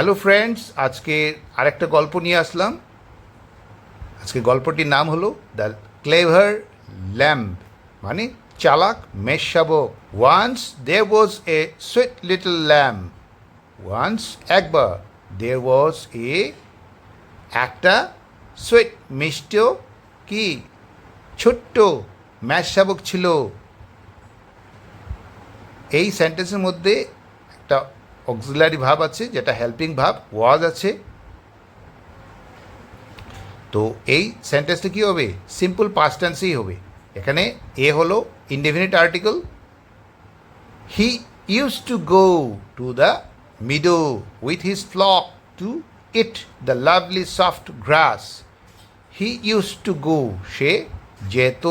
Hello friends, আজকে আরেকটা গল্প নিয়ে আসলাম। আজকে গল্পটির নাম হলো দ্য ক্লেভার ল্যাম্ব, মানে চালাক মেষ শাবক। Once there was a sweet little lamb. Once একবার, দেয়ার ওয়াজ একটা সুইট মিষ্ট কি ছোট্ট মেষ শাবক ছিল। এই সেন্টেন্সের মধ্যে একটা অক্সিলারি ভাব আছে, যেটা হেল্পিং ভাব ওয়াজ আছে। তো এই সেন্টেন্সটা কী হবে? সিম্পল পাস্ট টেন্সেই হবে। এখানে এ হলো indefinite article. He use to go to the meadow with his flock to eat the lovely soft grass. He use to go, সে যেত।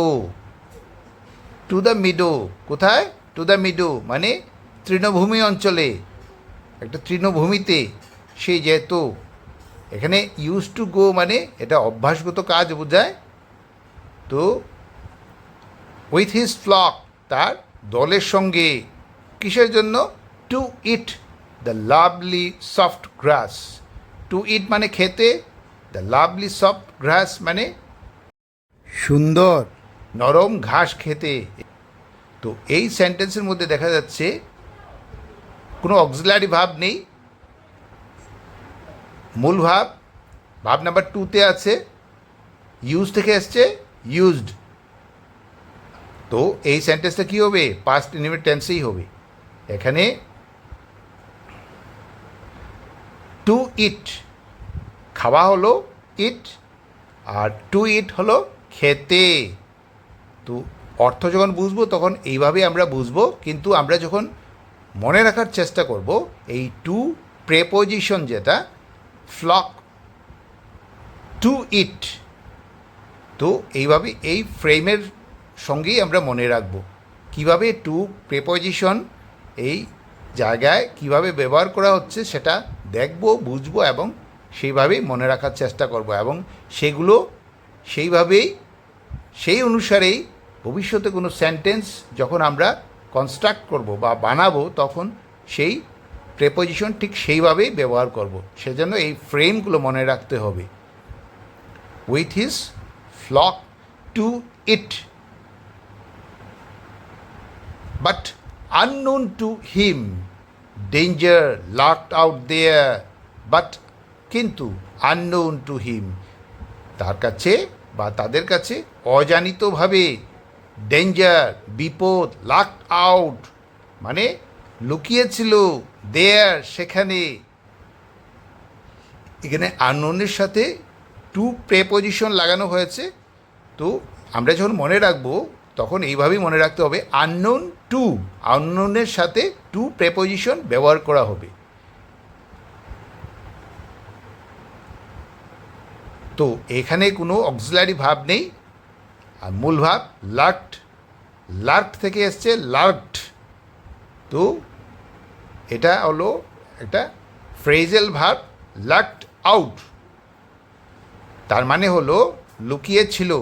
টু দ্য মিডো, কোথায়? টু দ্য মিডো মানে তৃণভূমি অঞ্চলে, একটা তৃণভূমিতে সে যেত। এখানে ইউজ টু গো মানে এটা অভ্যাসগত কাজ বোঝায়। তো উইথ হিজ ফ্লক, তার দলের সঙ্গে। কিসের জন্য? To eat the lovely soft grass. To eat মানে খেতে, দ্য লাভলি সফট গ্রাস মানে সুন্দর নরম ঘাস খেতে। তো এই সেন্টেন্সের মধ্যে দেখা যাচ্ছে কোনো অক্সিলারি ভাব নেই। মূল ভাব ভাব নাম্বার 2-তে আছে, ইউজ থেকে এসছে ইউজড। তো এই সেন্টেন্সটা কী হবে? পাস্ট ইনডিফিনিট টেন্সেই হবে। এখানে টু ইট, খাওয়া হলো ইট, আর টু ইট হলো খেতে। তো অর্থ যখন বুঝবো তখন এইভাবে আমরা বুঝবো, কিন্তু আমরা যখন মনে রাখার চেষ্টা করব এই টু প্রেপোজিশন, যেটা ফ্লক টু ইট, তো এইভাবে এই ফ্রেমের সঙ্গেই আমরা মনে রাখব। কিভাবে টু প্রেপোজিশন এই জায়গায় কিভাবে ব্যবহার করা হচ্ছে সেটা দেখব, বুঝবো এবং সেইভাবেই মনে রাখার চেষ্টা করব, এবং সেগুলো সেইভাবেই সেই অনুসারেই ভবিষ্যতে কোনো সেন্টেন্স যখন আমরা কনস্ট্রাক্ট করব বা বানাবো তখন সেই প্রেপোজিশন ঠিক সেইভাবেই ব্যবহার করব। সেজন্য এই ফ্রেমগুলো মনে রাখতে হবে। With his flock to eat, but unknown to him danger lurked out there. But কিন্তু unknown to him, তার কাছে বা তাদের কাছে অজানিতভাবে, ডেঞ্জার বিপদ, লাকড আউট মানে লুকিয়েছিল, দেয়ার সেখানে। এখানে আননোনের সাথে টু প্রেপোজিশন লাগানো হয়েছে। তো আমরা যখন মনে রাখবো তখন এইভাবেই মনে রাখতে হবে, আননোন টু, আননোনের সাথে টু প্রেপোজিশন ব্যবহার করা হবে। তো এখানে কোনো অক্সিলারি ভাব নেই, আর মূল ভাব লার্কড, লার্কড থেকে এসছে লার্কড। তো এটা হলো একটা ফ্রেজাল ভাব, লার্কড আউট, তার মানে হলো লুকিয়েছিল।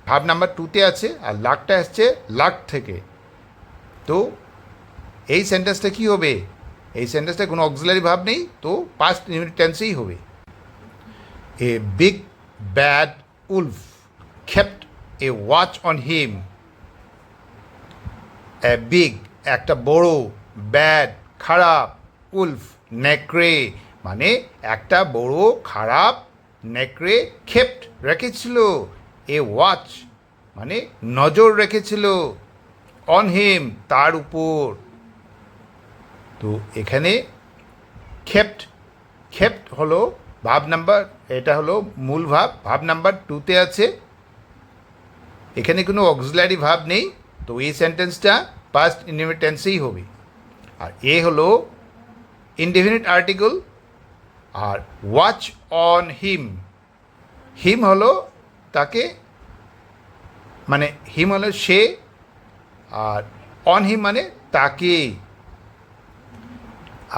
ভাব নাম্বার 2-তে আছে, আর লাকটা আসছে লাক থেকে। তো এই সেন্টেন্সটা কী হবে? এই সেন্টেন্সটা কোনো অক্সিলারি ভাব নেই, তো পাস্ট ইনডিফিনিট টেন্সেই হবে। A big bad Wolf kept A watch on him. A big একটা বড়, ব্যাড খারাপ, উলফ নেকড়ে, মানে একটা বড় খারাপ নেকড়ে কেপ্ট রেখেছিল, এ ওয়াচ মানে নজর রেখেছিল, অন হিম তার উপর। তো এখানে খেপ্ট, খেপ্ট হলো ভাব নাম্বার, এটা হলো মূল ভাব, ভাব নাম্বার 2-তে আছে। এখানে কোনো অক্সিলারি ভাব নেই, তো এই সেন্টেন্সটা পাস্ট ইনডিফিনিট টেন্সেই হবে। আর এ হলো ইনডেফিনিট আর্টিকেল, আর ওয়াচ অন হিম, হিম হলো তাকে, মানে হিম হলো সে, আর অন হিম মানে তাকে।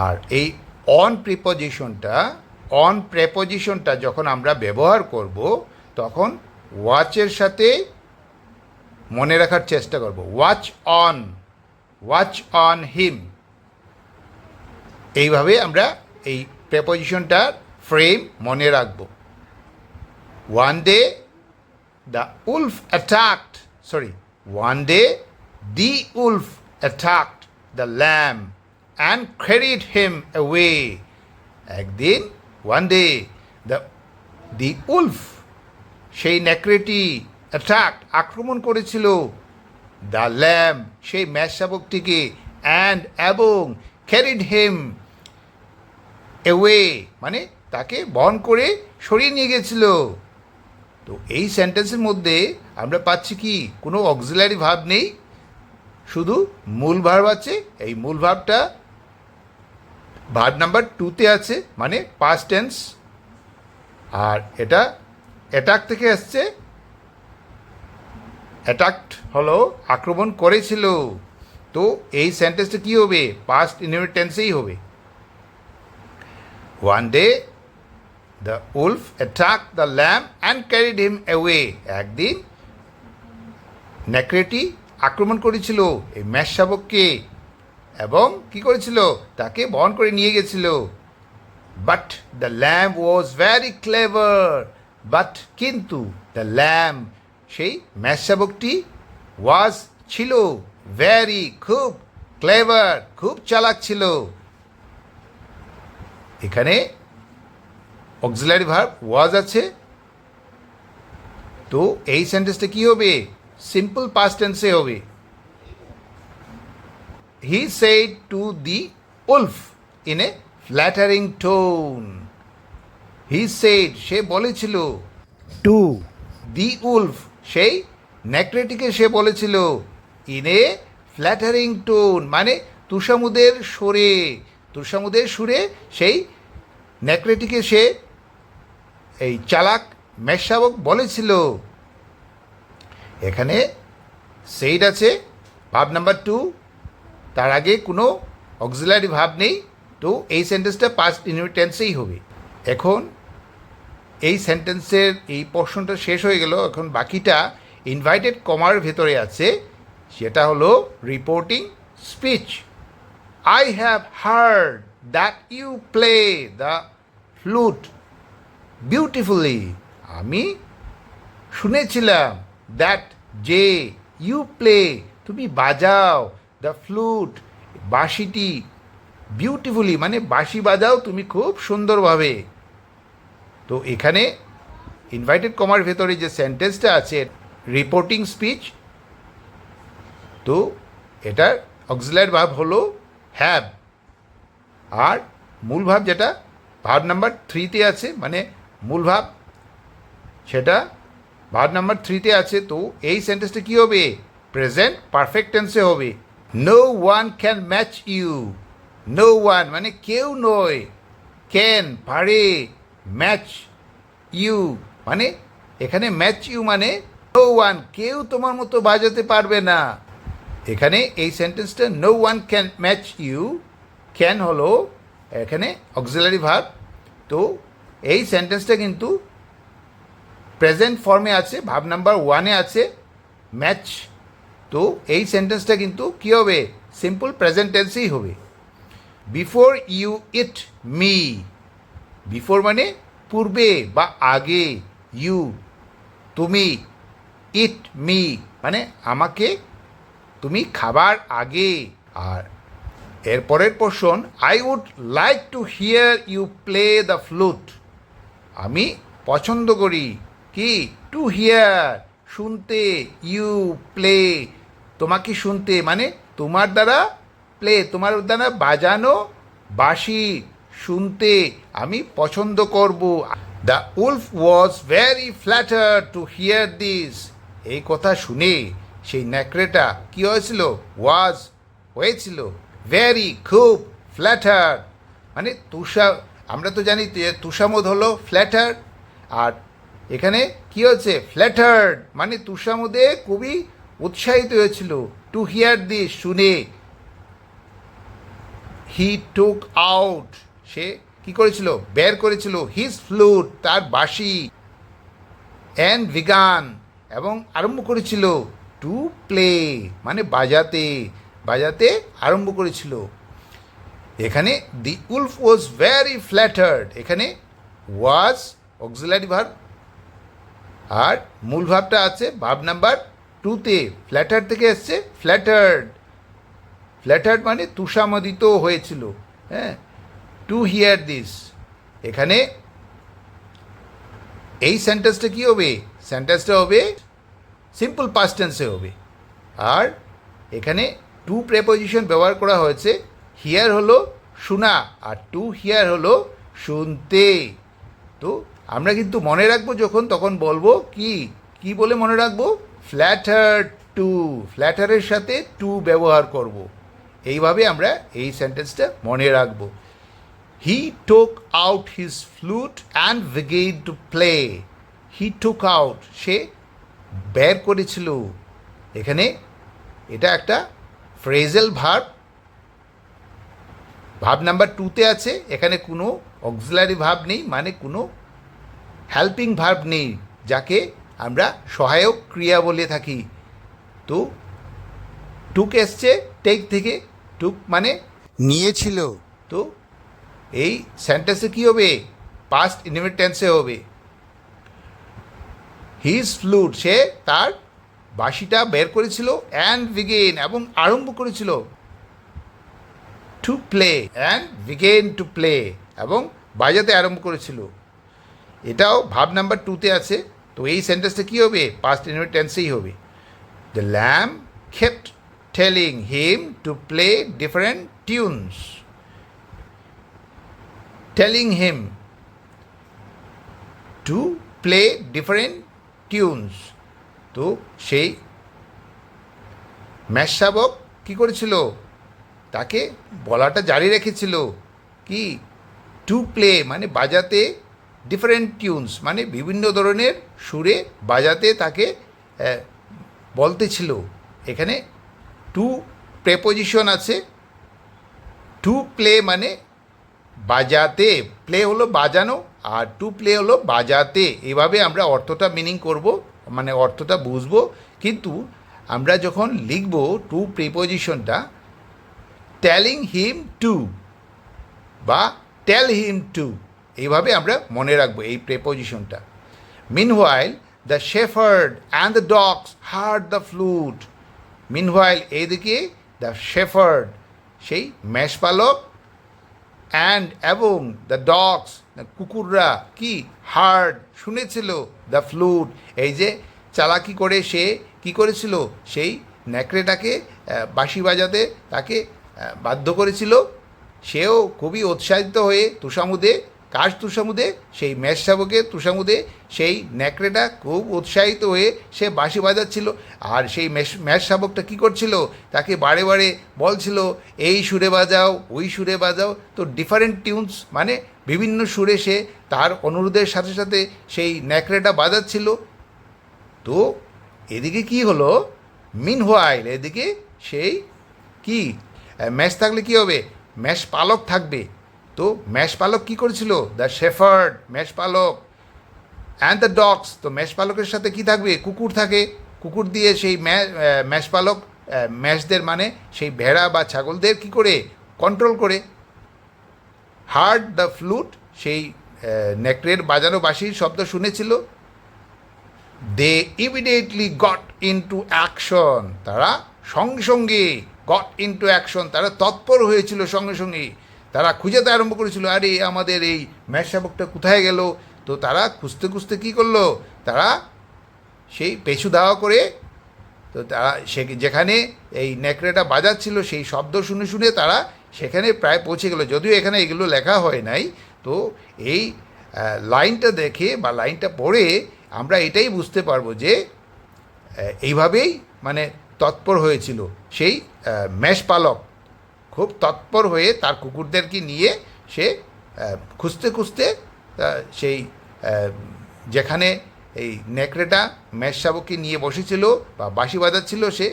আর এই অন প্রেপোজিশনটা যখন আমরা ব্যবহার করব তখন ওয়াচের সাথে মনে রাখার চেষ্টা করব। ওয়াচ অন হিম, এইভাবে আমরা এই প্রেপোজিশনটার ফ্রেম মনে রাখবো। One day the wolf attacked, one day the wolf attacked the lamb and carried him away. একদিন one day the wolf সেই নেকড়েটি অ্যাটাক্ট আক্রমণ করেছিল দ্য ল্যাম্ব সেই মেষ শাবকটিকে অ্যান্ড এবং ক্যারিড হিম অ্যাওয়ে মানে তাকে বহন করে সরিয়ে নিয়ে গেছিল। তো এই সেন্টেন্সের মধ্যে আমরা পাচ্ছি কি কোনো অক্সিলারি ভার্ব নেই, শুধু মূল ভার্ব আছে। এই মূল ভার্বটা ভার্ব নাম্বার 2-তে আছে, মানে পাস্ট টেন্স। আর এটা অ্যাটাক থেকে আসছে, অ্যাটাকড হলো আক্রমণ করেছিল। তো এই সেন্টেন্সটা কী হবে? পাস্ট ইনডিফিনিট টেন্সেই হবে। One day the Wolf attack the lamb and carried him away. একদিন নেকড়েটি আক্রমণ করেছিল এই মেষ শাবককে এবং কী করেছিল? তাকে বহন করে নিয়ে গেছিল। But the lamb was very clever. But কিন্তু দ্য ল্যাম্ব সেই মেষ শাবকটি ওয়াজ ছিল ভ্যারি খুব ক্লেভার খুব চালাক ছিল। এখানে অক্সিলারি ভার্ব ওয়াজ আছে। তো এই সেন্টেন্সটা কী হবে? সিম্পল পাস্ট টেন্সে হবে। He said to the wolf in a flattering tone. He said সে বলেছিল, টু দি উলফ সেই নেকড়েটিকে সে বলেছিল, ইন এ ফ্ল্যাটারিং টোন মানে তুষামুদের সুরে, তুষামুদের সুরে সেই নেকড়েটিকে সে এই চালাক মেষ শাবক বলেছিল। এখানে সেইড আছে ভার্ব নাম্বার 2, তার আগে কোনো অক্সিলারি ভার্ব নেই। তো এই সেন্টেন্সটা পাস্ট ইনডিফিনিট টেন্সেই হবে। এখন এই সেন্টেন্সের এই পোর্শনটা শেষ হয়ে গেল। এখন বাকিটা ইনভাইটেড কমার ভেতরে আছে, সেটা হলো reporting speech. I have heard that you play the flute beautifully. আমি শুনেছিলাম দ্যাট যে ইউ প্লে তুমি বাজাও দ্য ফ্লুট বাঁশিটি বিউটিফুলি মানে বাঁশি বাজাও তুমি খুব সুন্দরভাবে। তো এখানে ইনভাইটেড কমার ভেতরে যে সেন্টেন্সটা আছে রিপোর্টিং স্পিচ, তো এটার অক্সিলারি ভার্ব হলো হ্যাভ। আর মূল ভার্ব যেটা ভার্ব নাম্বার 3-তে আছে, মানে মূল ভার্ব সেটা ভার্ব নাম্বার 3-তে আছে। তো এই সেন্টেন্সটা কী হবে? প্রেজেন্ট পারফেক্ট টেন্সে হবে। No one can match you. No one মানে কেউ নয়, ক্যান পারে, ম্যাচ ইউ মানে এখানে ম্যাচ ইউ মানে নো ওয়ান কেউ তোমার মতো বাজাতে পারবে না। এখানে এই সেন্টেন্সটা no one can match you, can হলো এখানে অক্সিলারি ভার্ব। তো এই সেন্টেন্সটা কিন্তু প্রেজেন্ট ফর্মে আছে, ভার্ব নাম্বার 1-এ আছে ম্যাচ। তো এই সেন্টেন্সটা কিন্তু কী হবে? সিম্পল প্রেজেন্ট টেন্সেই হবে। Before you eat me, before মানে পূর্বে বা আগে, ইউ তুমি, ইট মি মানে আমাকে তুমি খাবার আগে। আর এরপরের portion I would like to hear you play the flute. আমি পছন্দ করি কি? টু হিয়ার শুনতে, ইউ প্লে তোমাকে শুনতে মানে তোমার দ্বারা প্লে তোমার দ্বারা বাজানো বাঁশি শুনতে আমি পছন্দ করব। The wolf was very flattered to hear this. এই কথা শুনে সেই নেকড়েটা কী হয়েছিল? ওয়াজ হয়েছিল ভেরি খুব, ফ্ল্যাটার্ড মানে আমরা তো জানি তুষামোদ হলো ফ্ল্যাটার্ড, আর এখানে কী হচ্ছে? ফ্ল্যাটার্ড মানে তুষামোদে খুবই উৎসাহিত হয়েছিল। টু হিয়ার দিস শুনে। হি টুক আউট সে কী করেছিল? বের করেছিল হিজ ফ্লুট তার বাঁশি, অ্যান্ড বিগান এবং আরম্ভ করেছিল টু প্লে মানে বাজাতে, বাজাতে আরম্ভ করেছিল। এখানে দি উলফ ওয়াজ ভেরি ফ্ল্যাটার্ড, এখানে ওয়াজ অক্সিলারি ভার্ব আর মূল ভাবটা আছে ভাব নাম্বার 2-তে, ফ্ল্যাটার্ড থেকে এসছে ফ্ল্যাটার্ড, ফ্ল্যাটার্ড মানে তুষামোদিত হয়েছিল। হ্যাঁ, টু হিয়ার দিস, এখানে এই সেন্টেন্সটা কী হবে, সেন্টেন্সটা হবে সিম্পল পাস্ট টেন্সে হবে। আর এখানে টু প্রেপোজিশন ব্যবহার করা হয়েছে, হিয়ার হলো শোনা আর টু হিয়ার হলো শুনতে। তো আমরা কিন্তু মনে রাখবো যখন তখন বলবো কি কি বলে মনে রাখবো, ফ্ল্যাটার টু, ফ্ল্যাটারের সাথে টু ব্যবহার করব। এইভাবে আমরা এই সেন্টেন্সটা মনে রাখবো। He took out his flute and began to play. He took out, সে বের করেছিল। এখানে এটা একটা ফ্রেজাল ভার্ব, ভাব নাম্বার 2-তে আছে, এখানে কোনো অক্সিলারি ভার্ব নেই, মানে কোনো হেল্পিং ভার্ব নেই যাকে আমরা সহায়ক ক্রিয়া বলে থাকি। তো টুক এসছে টেক থেকে, টুক মানে নিয়েছিল। তো এই সেন্টেন্সে কী হবে, পাস্ট ইনডিফিনিট টেন্সে হবে। হিজ ফ্লুট, সে তার বাঁশিটা বের করেছিল, অ্যান্ড বিগেন এবং আরম্ভ করেছিল, to play and began to play এবং বাজাতে আরম্ভ করেছিল। এটাও ভাব নাম্বার 2-তে আছে। তো এই সেন্টেন্সটা কী হবে, পাস্ট ইনডিফিনিট টেন্সেই হবে। The lamb kept telling him to play different tunes. Telling him to play different tunes. তো সেই মেষশাবক কী করেছিল, তাকে বলাটা জারি রেখেছিল কি, টু প্লে মানে বাজাতে, ডিফারেন্ট টিউনস মানে বিভিন্ন ধরনের সুরে বাজাতে তাকে বলতেছিল। এখানে টু প্রেপোজিশন আছে, টু প্লে মানে বাজাতে, প্লে হলো বাজানো আর টু প্লে হলো বাজাতে। এভাবে আমরা অর্থটা মিনিং করব, মানে অর্থটা বুঝবো। কিন্তু আমরা যখন লিখব টু প্রিপোজিশনটা, টেলিং হিম টু বা টেল হিম টু, এইভাবে আমরা মনে রাখবো এই প্রেপোজিশনটা। Meanwhile the shepherd and the dogs heard the flute. Meanwhile এইদিকে দ্য শেফার্ড সেই মেষপালক, অ্যান্ড এবং দ্য ডগস কুকুররা কি, হার্ড শুনেছিল, দ্য ফ্লুট এই যে চালাকি করে সে কি করেছিল, সেই নেকড়েটাকে বাঁশি বাজাতে তাকে বাধ্য করেছিল। সেও খুবই উৎসাহিত হয়ে তুষামুদে, কাশ তুষামুদে, সেই মেষশাবকের তুষামুদে সেই নেকড়েটা খুব উৎসাহিত হয়ে সে বাঁশি বাজাচ্ছিল। আর সেই মেষশাবকটা কী করছিল, তাকে বারে বারে বলছিল এই সুরে বাজাও ওই সুরে বাজাও। তো ডিফারেন্ট টিউনস মানে বিভিন্ন সুরে সে তার অনুরোধের সাথে সাথে সেই নেকড়েটা বাজাচ্ছিল। তো এদিকে কি হলো, মিনহোয়াইল এদিকে সেই কি, মেষ থাকলে কী হবে, মেষপালক থাকবে। তো মেষপালক কী করেছিল, দ্য শেফার্ড মেষপালক, অ্যান্ড দ্য ডগস তো মেষপালকের সাথে কি থাকবে, কুকুর থাকে। কুকুর দিয়ে সেই মেষপালক মেষদের মানে সেই ভেড়া বা ছাগলদের কি করে কন্ট্রোল করে। হার্ড দ্য ফ্লুট সেই নেকড়ের বাজানো বাঁশির শব্দ শুনেছিল। দে ইমিডিয়েটলি গট ইনটু অ্যাকশন, তারা সঙ্গে সঙ্গে গট ইনটু অ্যাকশন, তারা তৎপর হয়েছিল, সঙ্গে সঙ্গে তারা খুঁজেতে আরম্ভ করেছিল, আরে আমাদের এই মেষশাবকটা কোথায় গেল। তো তারা খুঁজতে খুঁজতে কী করলো, তারা সেই পেছু ধাওয়া করে, তো তারা যেখানে এই নেকড়েটা বাজাচ্ছিল সেই শব্দ শুনে শুনে তারা সেখানে প্রায় পৌঁছে গেল। যদিও এখানে এগুলো লেখা হয় নাই, তো এই লাইনটা দেখে বা লাইনটা পড়ে আমরা এটাই বুঝতে পারবো যে এইভাবেই মানে তৎপর হয়েছিল সেই মেষপালক, খুব তৎপর হয়ে তার কুকুরদেরকে নিয়ে সে খুঁজতে খুঁজতে সেই যেখানে এই নেকড়েটা মেষশাবককে নিয়ে বসেছিল বা বাঁশি বাজাচ্ছিল সে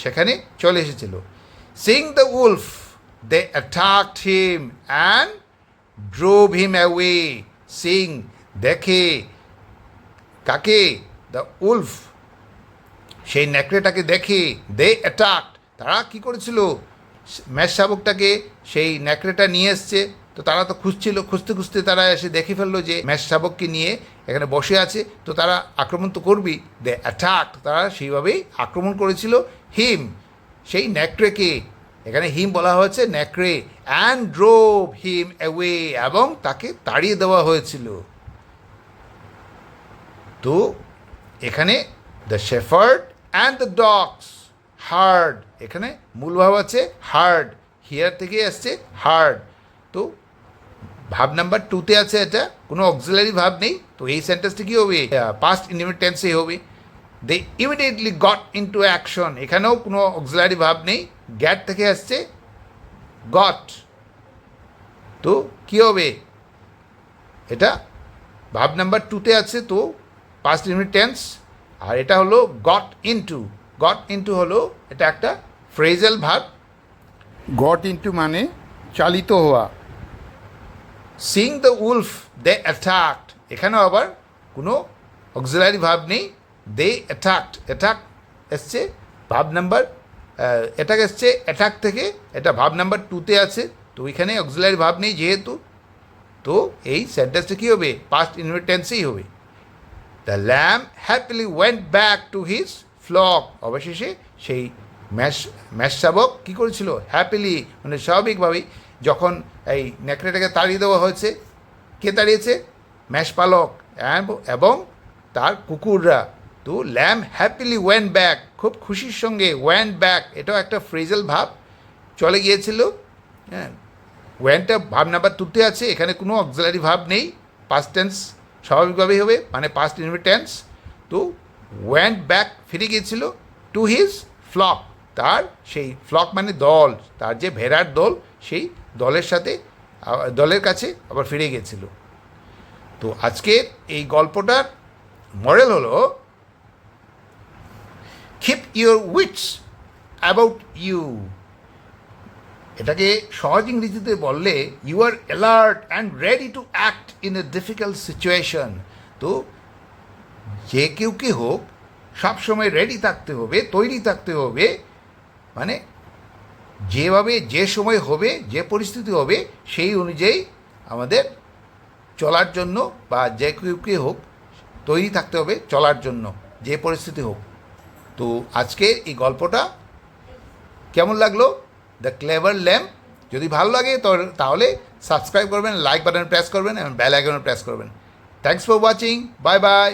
সেখানে চলে এসেছিল। Seeing the wolf they attacked him and drove him away. Seeing দেখে কাকে, দ্য উলফ সেই নেকড়েটাকে দেখে, দে অ্যাটাকড তারা কী করেছিল, ম্যাশ শাবকটাকে সেই ন্যাকড়েটা নিয়ে এসছে। তো তারা তো খুঁজতে খুঁজতে তারা এসে দেখে ফেললো যে ম্যাশ শাবককে নিয়ে এখানে বসে আছে। তো তারা আক্রমণ তো করবেই, দে অ্যাটাক, তারা সেইভাবেই আক্রমণ করেছিল হিম, সেই ন্যাকড়েকে। এখানে হিম বলা হয়েছে ন্যাকড়ে। অ্যান্ড ড্রোভ হিম অ্যাওয়ে, এবং তাকে তাড়িয়ে দেওয়া হয়েছিল। তো এখানে the shepherd and the dogs hard, এখানে মূল ভাব আছে হার্ড, হিয়ার থেকে আসছে হার্ড। তো ভাব নাম্বার 2তে আছে, এটা কোনো অক্সিলারি ভাব নেই। তো এই সেন্টেন্সটা কী হবে? পাস্ট ইনডিফিনিট টেন্সে হবে। দে ইমিডিয়েটলি গট ইনটু অ্যাকশন, এখানেও কোনো অক্সিলারি ভাব নেই, গ্যাট থেকে আসছে গট। তো কী হবে? এটা ভাব নাম্বার 2তে আছে, তো পাস্ট ইনডিফিনিট টেন্স। আর এটা হলো গট ইনটু। গট ইনটু হলো এটা একটা ফ্রেজাল ভাব। গট ইনটু মানে চালিত হওয়া। Seeing the wolf they attacked, এখানেও আবার কোনো অক্সিলারি ভাব নেই, দে অ্যাটাকড। অ্যাটাক এসছে ভাব নাম্বার, অ্যাটাক এসছে অ্যাটাক থেকে, এটা ভাব নাম্বার 2তে আছে। তো এখানে অক্সিলারি ভাব নেই যেহেতু, তো এই সেন্টেন্সটা কী হবে? পাস্ট ইনডিফিনিট টেন্সেই হবে। The lamb happily went back to his flock, অবশেষে সেই ম্যাশ শাবক কী করেছিল? হ্যাপিলি মানে স্বাভাবিকভাবেই, যখন এই নেকড়েটাকে তাড়িয়ে দেওয়া হয়েছে, কে তাড়িয়েছে? ম্যাশ পালক এবং তার কুকুররা। তো ল্যাম্ব হ্যাপিলি ওয়েন্ট ব্যাক, খুব খুশির সঙ্গে, ওয়েন্ট ব্যাক এটাও একটা ফ্রেজাল ভাব, চলে গিয়েছিল। হ্যাঁ, ওয়েন্টটা ভাব নাম্বার 2তে আছে, এখানে কোনো অক্সিলারি ভাব নেই, পাস্ট টেন্স স্বাভাবিকভাবেই হবে, মানে পাস্ট ইনডিফিনিট টেন্স। তো ওয়েন্ট ব্যাক ফিরে গিয়েছিল টু হিজ ফ্লক, তার সেই ফ্লক মানে দল, তার যে ভেড়ার দল, সেই দলের কাছে আবার ফিরে গিয়েছিল। তো আজকের এই গল্পটার মডেল হলো keep your wits about you. এটাকে সহজ ইংরেজিতে বললে you are alert and ready to act in a difficult situation. তো যে কেউ কি হোক, সবসময় রেডি থাকতে হবে, তৈরি থাকতে হবে, মানে যেভাবে যে সময় হবে, যে পরিস্থিতি হবে, সেই অনুযায়ী আমাদের চলার জন্য, বা যে কেউ কি হোক তৈরি থাকতে হবে চলার জন্য, যে পরিস্থিতি হোক। তো আজকে এই গল্পটা কেমন লাগলো? The clever lamp. যদি ভালো লাগে তাহলে সাবস্ক্রাইব করবেন, লাইক বাটন প্রেস করবেন এবং বেল আইকন প্রেস করবেন। Thanks for watching, bye bye.